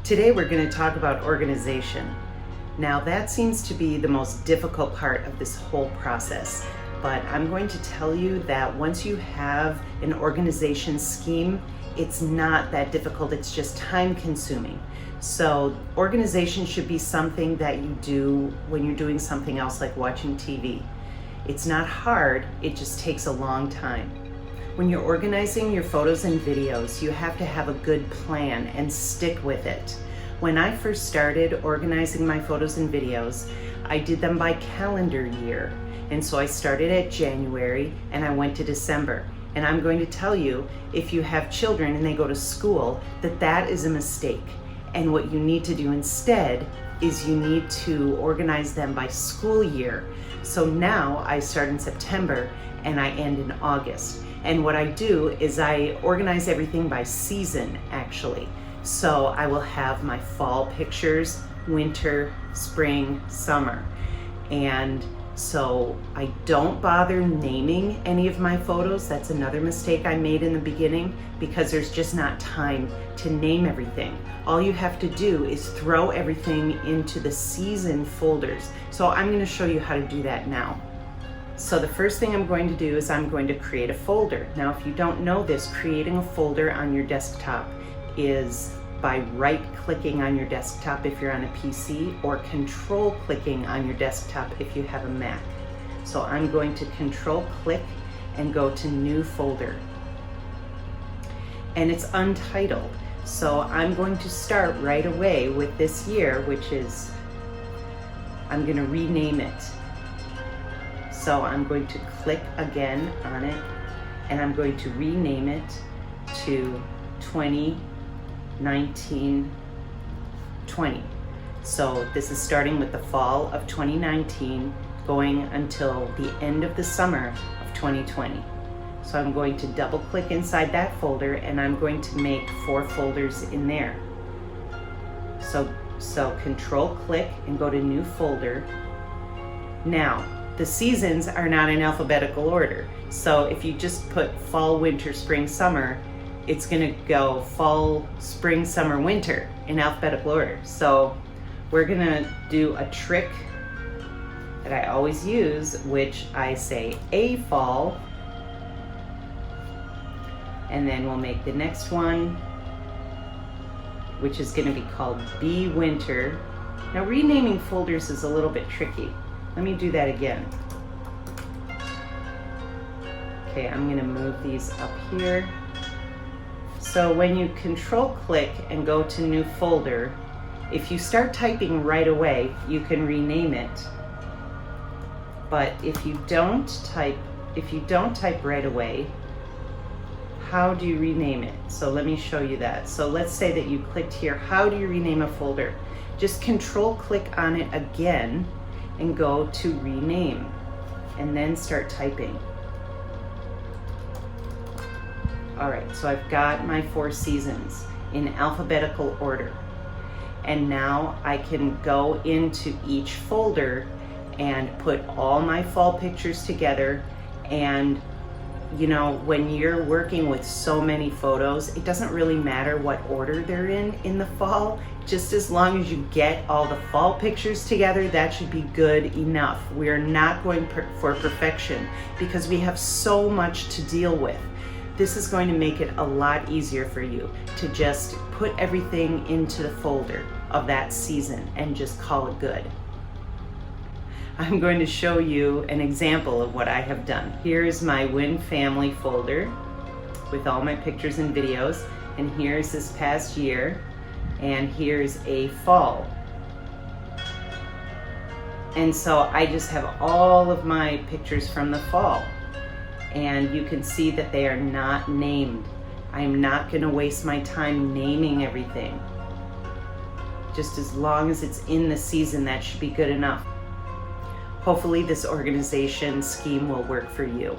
Today we're going to talk about organization. Now that seems to be the most difficult part of this whole process, but I'm going to tell you that once you have an organization scheme, it's not that difficult, it's just time consuming. So organization should be something that you do when you're doing something else like watching TV. It's not hard, it just takes a long time. When you're organizing your photos and videos, you have to have a good plan and stick with it. When I first started organizing my photos and videos, I did them by calendar year. And so I started at January and I went to December. And I'm going to tell you, if you have children and they go to school, that is a mistake. And what you need to do instead is you need to organize them by school year. So now I start in September and I end in August. And what I do is I organize everything by season, actually. So I will have my fall pictures, winter, spring, summer. And so I don't bother naming any of my photos. That's another mistake I made in the beginning because there's just not time to name everything. All you have to do is throw everything into the season folders. So I'm going to show you how to do that now. So the first thing I'm going to do is I'm going to create a folder. Now, if you don't know this, creating a folder on your desktop is by right-clicking on your desktop if you're on a PC, or control-clicking on your desktop if you have a Mac. So I'm going to control-click and go to New Folder. And it's untitled. So I'm going to start right away with this year, which is, I'm going to rename it. So I'm going to click again on it and I'm going to rename it to 2019-20. So this is starting with the fall of 2019 going until the end of the summer of 2020. So I'm going to double click inside that folder and I'm going to make 4 folders in there. So control click and go to New Folder. Now, the seasons are not in alphabetical order. So if you just put fall, winter, spring, summer, it's gonna go fall, spring, summer, winter in alphabetical order. So we're gonna do a trick that I always use, which I say A fall, and then we'll make the next one, which is gonna be called B winter. Now renaming folders is a little bit tricky. Let me do that again. Okay, I'm gonna move these up here. So when you control click and go to New Folder, if you start typing right away, you can rename it. But if you don't type right away, how do you rename it? So let me show you that. So let's say that you clicked here. How do you rename a folder? Just control click on it again and go to rename and then start typing. All right, so I've got my 4 seasons in alphabetical order. And now I can go into each folder and put all my fall pictures together. And you know, when you're working with so many photos, it doesn't really matter what order they're in the fall. Just as long as you get all the fall pictures together, that should be good enough. We're not going for perfection because we have so much to deal with. This is going to make it a lot easier for you to just put everything into the folder of that season and just call it good. I'm going to show you an example of what I have done. Here's my Win Family folder with all my pictures and videos, and here's this past year, and here's a fall. And so I just have all of my pictures from the fall, and you can see that they are not named. I'm not going to waste my time naming everything. Just as long as it's in the season, that should be good enough. Hopefully this organization scheme will work for you.